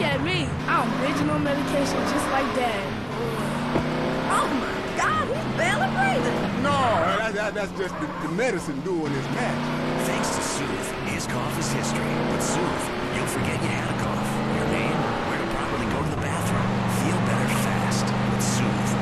at me. I'm binging on medication just like Dad. Oh my God, he's barely breathing. No, that's just the medicine doing its magic. Thanks to Soothe, his cough is history. With Soothe, you'll forget you had a cough. Your name, where to properly go to the bathroom. Feel better fast with Soothe.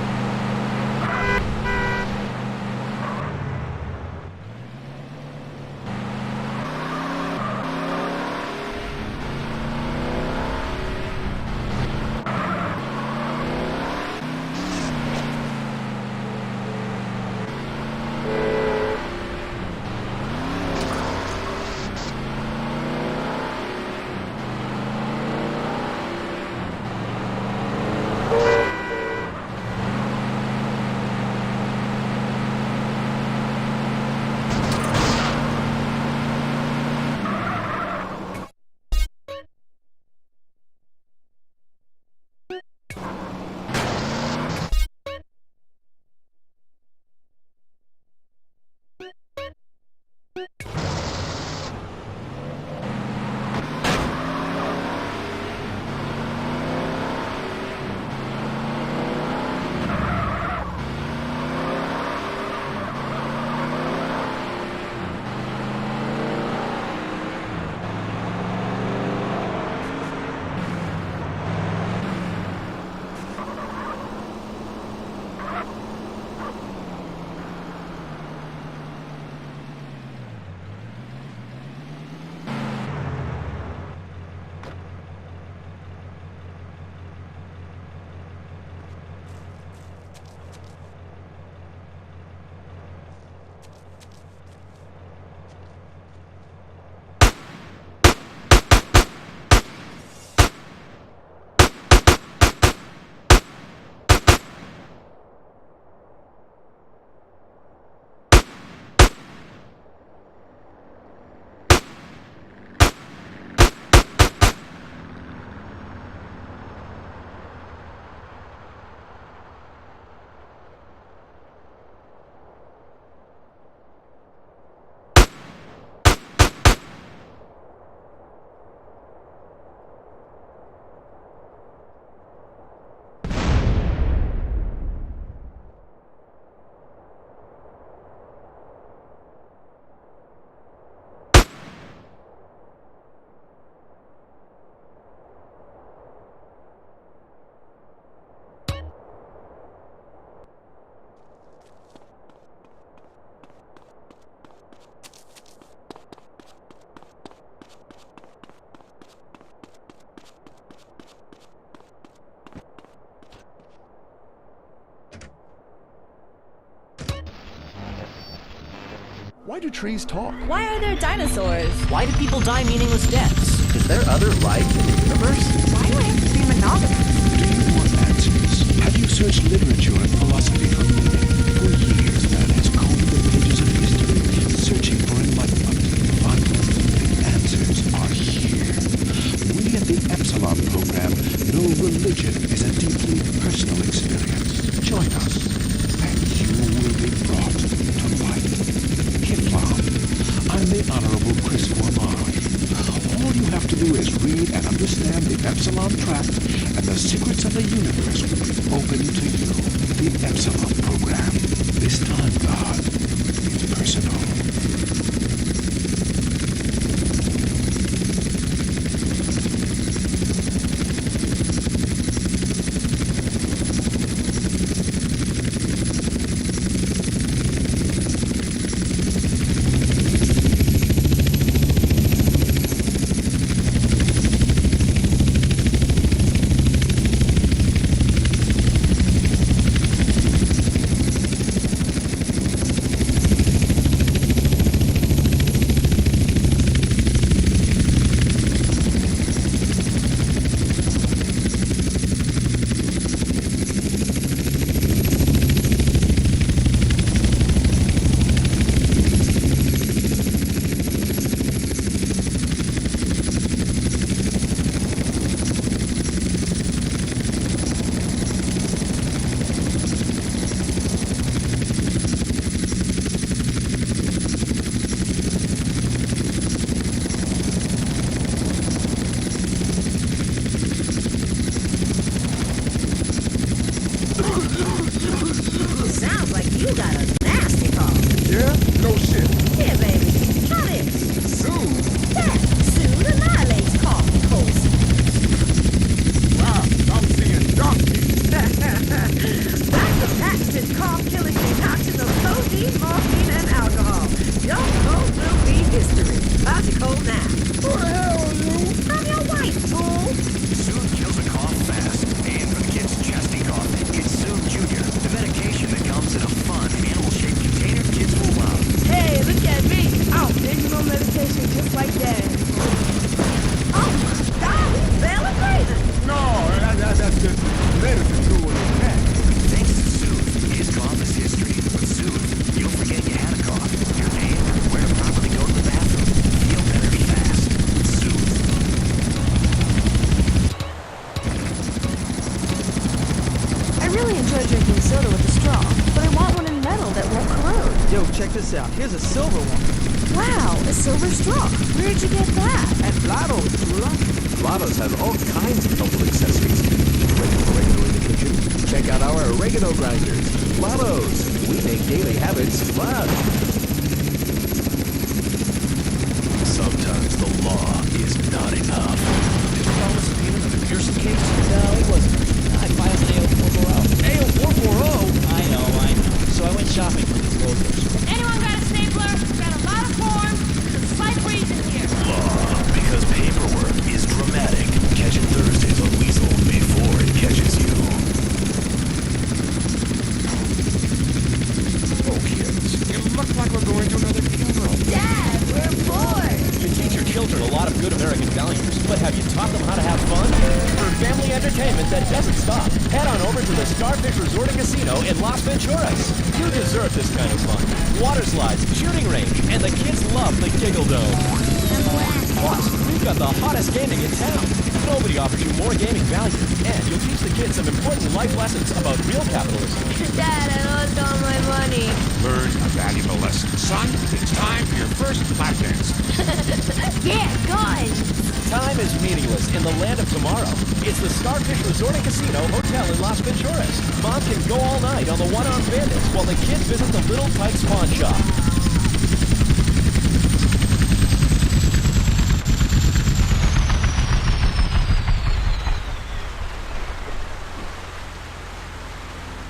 Why do trees talk? Why are there dinosaurs? Why do people die meaningless deaths? Is there other life in the universe? Why do I have to be monogamous? Do you want answers? Have you searched literature and philosophy for meaning? For years, man has combed the pages of history, searching for enlightenment. Finally, the answers are here. We at the Epsilon program know religion is a deeply personal experience. Join us, and you will be brought to life. I'm the Honorable Chris Formage. All you have to do is read and understand the Epsilon Tract, and the secrets of the universe will be open to you. The Epsilon program. This time, God, it's personal. really enjoy drinking soda with a straw, but I want one in metal that won't corrode. Yo, check this out. Here's a silver one. Wow, a silver straw. Where'd you get that? At Lotto's, Lula. Lotto's has all kinds of helpful accessories. Ready for oregano in the kitchen? Check out our oregano grinders. Lotto's. We make daily habits fun. Sometimes the law is not enough. Did you promise a payment on the Pearson case? No, it wasn't. I filed an AO440. AO440? I know. So I went shopping for these logos. Anyone got a stapler? Got a lot of forms. There's a slight breeze in here. Law, because paperwork is dramatic. Catch it Thursdays on Weasel before it catches you. Oh, kids, it looks like we're going to another funeral. Dad, we're bored. You teach your children a lot of good American values, but have you taught them how to have fun? For family entertainment that doesn't stop, head on over to the Starfish Resort and Casino in Las Venturas. You deserve this kind of fun. Water slides, shooting range, and the kids love the Giggle Dome. Plus, we've got the hottest gaming in town. Nobody offers you more gaming value, and you'll teach the kids some important life lessons about real capitalism. Dad, I lost all my money. Learn a valuable lesson. Son, it's time for your first lap dance. Yeah, guys. Time is meaningless in the land of tomorrow. It's the Starfish Resort and Casino Hotel in Las Venturas. Mom can go all night on the one-armed bandits while the kids visit the Little Pikes Pawn Shop.